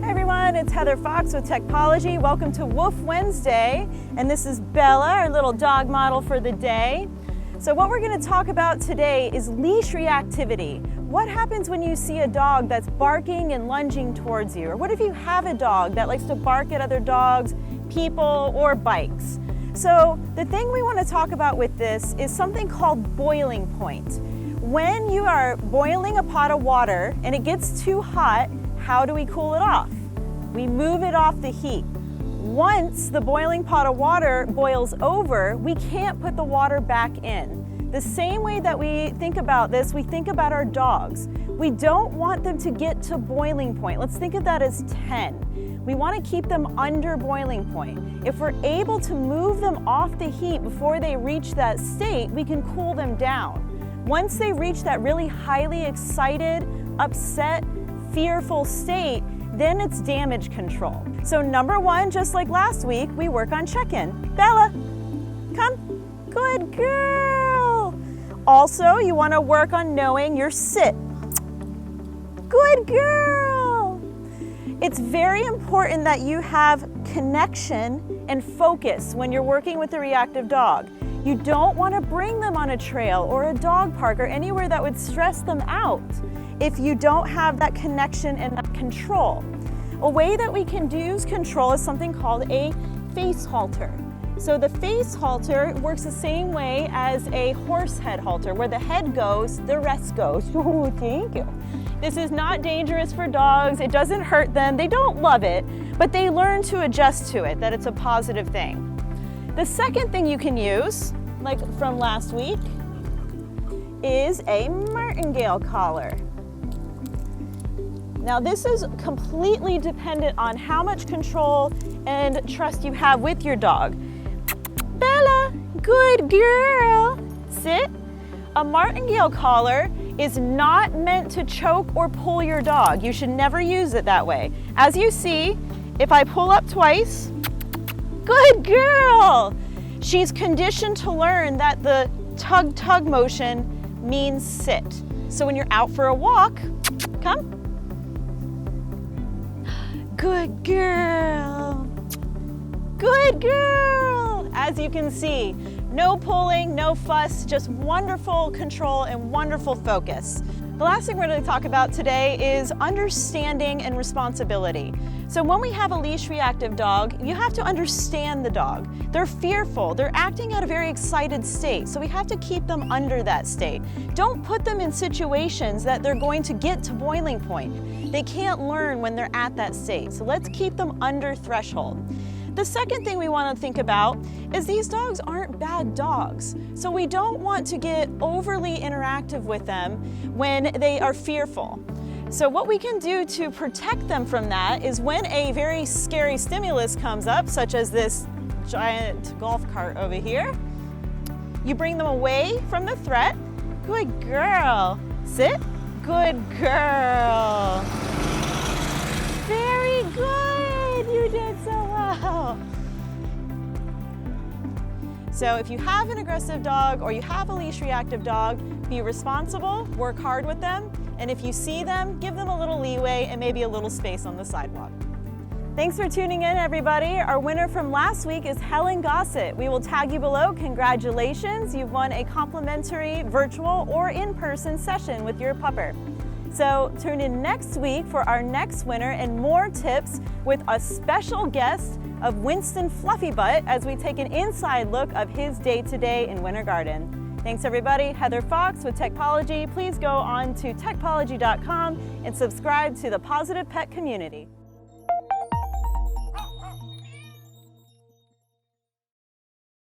Everyone, it's Heather Fox with Techpology. Welcome to Woof Wednesday, and this is Bella, our little dog model for the day. So what we're going to talk about today is leash reactivity. What happens when you see a dog that's barking and lunging towards you? Or what if you have a dog that likes to bark at other dogs, people, or bikes? So the thing we want to talk about with this is something called boiling point. When you are boiling a pot of water and it gets too hot, how do we cool it off? We move it off the heat. Once the boiling pot of water boils over, we can't put the water back in. The same way that we think about this, we think about our dogs. We don't want them to get to boiling point. Let's think of that as 10. We want to keep them under boiling point. If we're able to move them off the heat before they reach that state, we can cool them down. Once they reach that really highly excited, upset, fearful state, then it's damage control. So number one, just like last week, we work on check-in. Bella, come. Good girl. Also, you want to work on knowing your sit. Good girl. It's very important that you have connection and focus when you're working with a reactive dog. You don't want to bring them on a trail or a dog park or anywhere that would stress them out if you don't have that connection and that control. A way that we can use control is something called a face halter. So the face halter works the same way as a horse head halter, where the head goes, the rest goes. Oh, thank you. This is not dangerous for dogs. It doesn't hurt them. They don't love it, but they learn to adjust to it, that it's a positive thing. The second thing you can use, like from last week, is a Martingale Collar. Now this is completely dependent on how much control and trust you have with your dog. Bella, good girl. Sit. A Martingale Collar is not meant to choke or pull your dog. You should never use it that way. As you see, if I pull up twice, good girl. She's conditioned to learn that the tug motion means sit. So when you're out for a walk, come. Good girl. Good girl. As you can see, no pulling, no fuss, just wonderful control and wonderful focus. The last thing we're going to talk about today is understanding and responsibility. So when we have a leash reactive dog, you have to understand the dog. They're fearful, they're acting at a very excited state, so we have to keep them under that state. Don't put them in situations that they're going to get to boiling point. They can't learn when they're at that state, so let's keep them under threshold. The second thing we want to think about is these dogs aren't bad dogs, so we don't want to get overly interactive with them when they are fearful. So what we can do to protect them from that is when a very scary stimulus comes up, such as this giant golf cart over here, you bring them away from the threat. Good girl. Sit. Good girl. Very good. You did so well. So if you have an aggressive dog or you have a leash reactive dog, be responsible, work hard with them, and if you see them, give them a little leeway and maybe a little space on the sidewalk. Thanks for tuning in, everybody. Our winner from last week is Helen Gossett. We will tag you below. Congratulations, you've won a complimentary virtual or in-person session with your pupper. So tune in next week for our next winner and more tips with a special guest of Winston Fluffybutt as we take an inside look of his day-to-day in Winter Garden. Thanks everybody. Heather Fox with Techpology. Please go on to techpology.com and subscribe to the Positive Pet community.